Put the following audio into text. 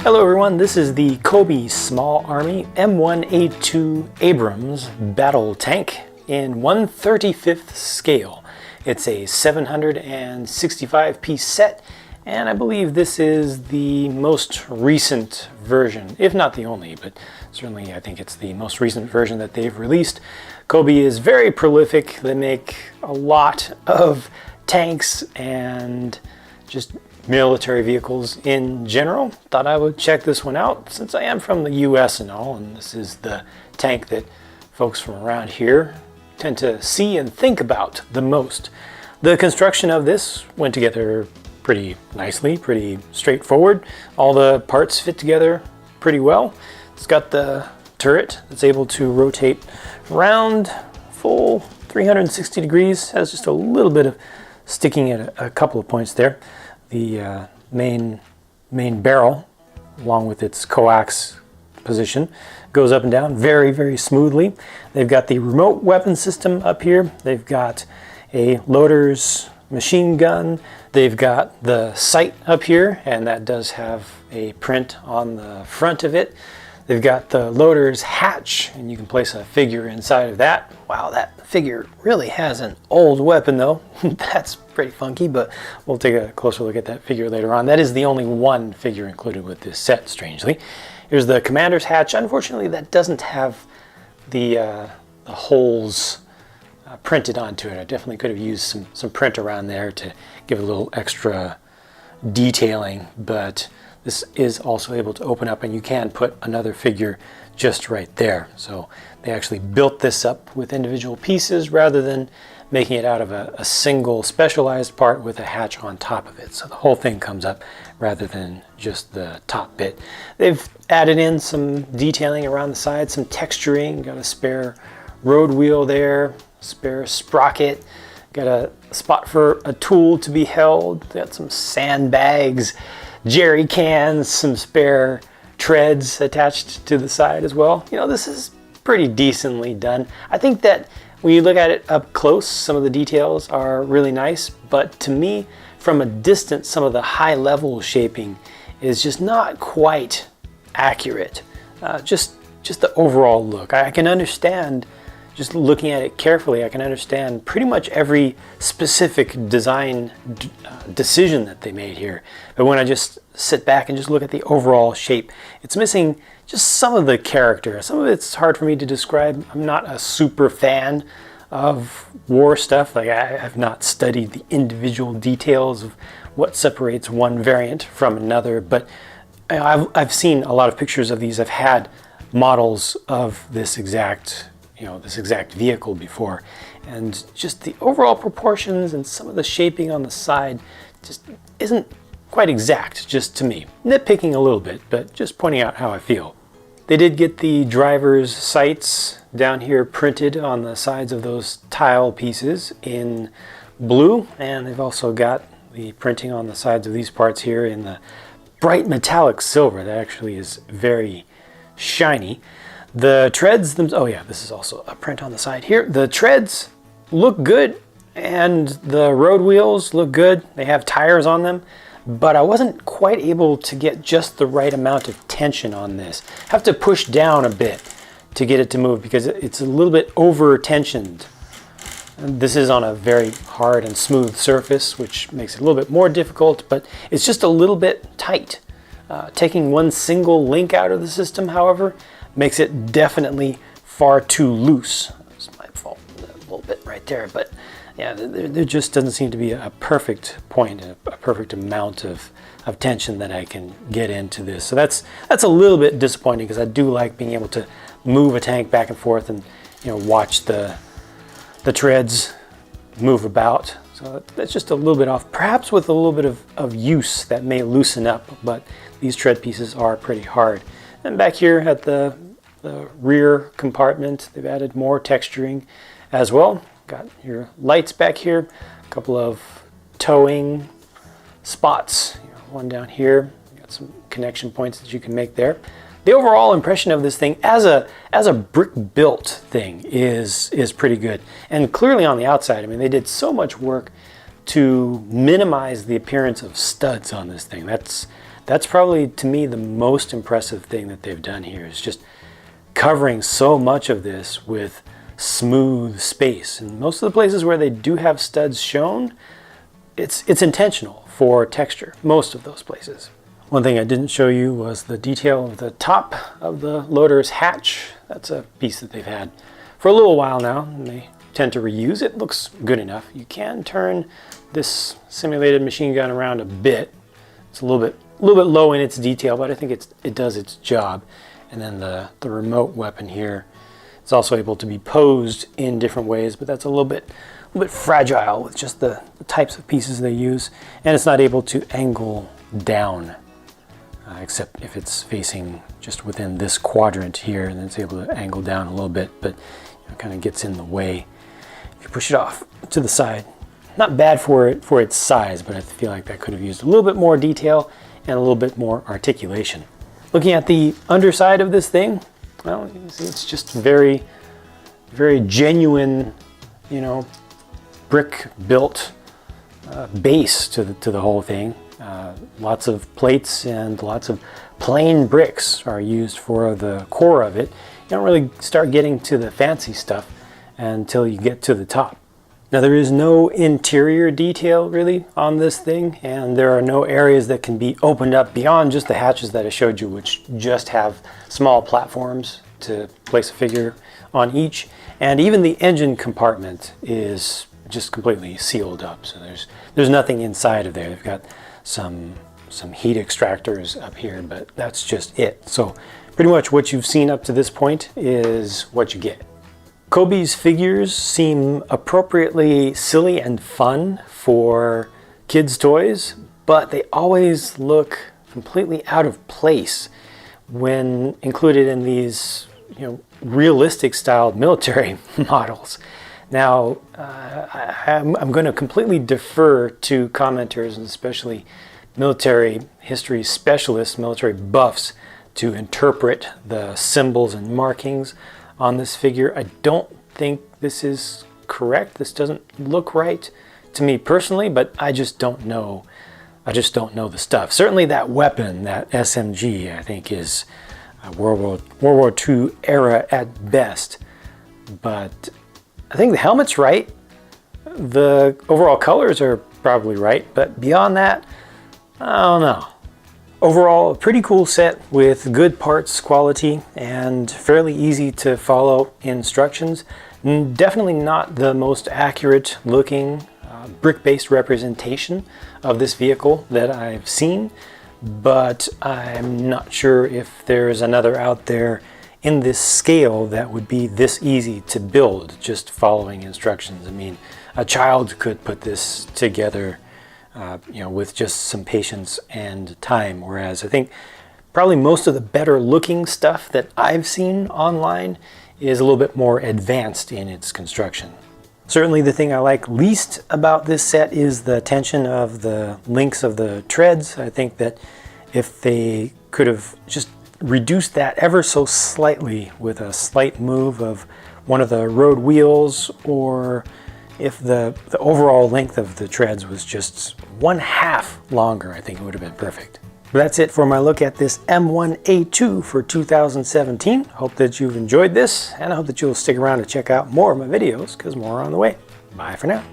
Hello everyone, this is the COBI Small Army M1A2 Abrams battle tank in 1/35th scale. It's a 765 piece set, and I believe this is the most recent version, if not the only, but certainly I think it's the most recent version that they've released. COBI is very prolific. They make a lot of tanks and just military vehicles in general. Thought I would check this one out since I am from the US and all, and this is the tank that folks from around here tend to see and think about the most. The construction of this went together pretty nicely, pretty straightforward. All the parts fit together pretty well. It's got the turret that's able to rotate around full 360 degrees. Has just a little bit of sticking at a couple of points there. The main barrel, along with its coax position, goes up and down very smoothly. They've got the remote weapon system up here. They've got a loader's machine gun. They've got the sight up here, and that does have a print on the front of it. They've got the loader's hatch, and you can place a figure inside of that. Wow, that figure really has an old weapon though. That's pretty funky, but we'll take a closer look at that figure later on. That is the only one figure included with this set, strangely. Here's the commander's hatch. Unfortunately, that doesn't have the holes printed onto it. I definitely could have used some print around there to give a little extra detailing, but this is also able to open up, and you can put another figure just right there. So they actually built this up with individual pieces rather than making it out of a single specialized part with a hatch on top of it. So the whole thing comes up rather than just the top bit. They've added in some detailing around the side, some texturing, got a spare road wheel there, spare sprocket, got a spot for a tool to be held, got some sandbags, jerry cans, some spare treads attached to the side as well. You know, this is pretty decently done. I think that when you look at it up close, some of the details are really nice, but to me, from a distance, some of the high level shaping is just not quite accurate. Just the overall look. I can understand, just looking at it carefully, I can understand pretty much every specific design decision that they made here. But when I just sit back and just look at the overall shape, it's missing just some of the character. Some of it's hard for me to describe. I'm not a super fan of war stuff. Like I have not studied the individual details of what separates one variant from another, but I've seen a lot of pictures of these. I've had models of this exact vehicle before, and just the overall proportions and some of the shaping on the side just isn't quite exact, just to me. Nitpicking a little bit, but just pointing out how I feel. They did get the driver's sights down here printed on the sides of those tile pieces in blue, and they've also got the printing on the sides of these parts here in the bright metallic silver. That actually is very shiny. The treads, oh yeah, this is also a print on the side here. The treads look good, and the road wheels look good. They have tires on them, but I wasn't quite able to get just the right amount of tension on this. I have to push down a bit to get it to move because it's a little bit over tensioned. This is on a very hard and smooth surface, which makes it a little bit more difficult, but it's just a little bit tight. Taking one single link out of the system, however, makes it definitely far too loose. It's my fault a little bit right there, but yeah, there just doesn't seem to be a perfect point, a perfect amount of tension that I can get into this. So that's a little bit disappointing, because I do like being able to move a tank back and forth and watch the treads move about. So that's just a little bit off. Perhaps with a little bit of use that may loosen up, but these tread pieces are pretty hard. And back here at the rear compartment, they've added more texturing as well. Got your lights back here, a couple of towing spots, one down here. Got some connection points that you can make there. The overall impression of this thing as a brick built thing is pretty good. And clearly on the outside, I mean, they did so much work to minimize the appearance of studs on this thing. That's That's probably, to me, the most impressive thing that they've done here, is just covering so much of this with smooth space. And most of the places where they do have studs shown, it's intentional for texture, most of those places. One thing I didn't show you was the detail of the top of the loader's hatch. That's a piece that they've had for a little while now, and they tend to reuse it. Looks good enough. You can turn this simulated machine gun around a bit. It's a little bit low in its detail, but I think it does its job. And then the remote weapon here is also able to be posed in different ways, but that's a little bit fragile with just the types of pieces they use, and it's not able to angle down. Except if it's facing just within this quadrant here, and then it's able to angle down a little bit, but it kind of gets in the way if you push it off to the side. Not bad for its size, but I feel like that could have used a little bit more detail and a little bit more articulation. Looking at the underside of this thing, well, you see it's just very, very genuine, brick built base to the whole thing. Lots of plates and lots of plain bricks are used for the core of it. You don't really start getting to the fancy stuff until you get to the top. Now, there is no interior detail really on this thing, and there are no areas that can be opened up beyond just the hatches that I showed you, which just have small platforms to place a figure on each. And even the engine compartment is just completely sealed up, so there's nothing inside of there. They've got some heat extractors up here, but that's just it. So pretty much what you've seen up to this point is what you get. COBI's figures seem appropriately silly and fun for kids' toys, but they always look completely out of place when included in these, realistic styled military models. Now, I'm going to completely defer to commenters, and especially military history specialists, military buffs, to interpret the symbols and markings on this figure. I don't think this is correct. This doesn't look right to me personally, but I just don't know. I just don't know the stuff. Certainly that weapon, that SMG, I think is World War II era at best. But I think the helmet's right. The overall colors are probably right, but beyond that, I don't know. Overall, a pretty cool set with good parts quality and fairly easy to follow instructions. Definitely not the most accurate looking brick-based representation of this vehicle that I've seen, but I'm not sure if there's another out there in this scale that would be this easy to build just following instructions. I mean, a child could put this together with just some patience and time, whereas I think probably most of the better looking stuff that I've seen online is a little bit more advanced in its construction. Certainly the thing I like least about this set is the tension of the links of the treads. I think that if they could have just reduced that ever so slightly with a slight move of one of the road wheels, or if the overall length of the treads was just 1/2 longer, I think it would have been perfect. But that's it for my look at this M1A2 for 2017. Hope that you've enjoyed this, and I hope that you'll stick around to check out more of my videos, because more are on the way. Bye for now.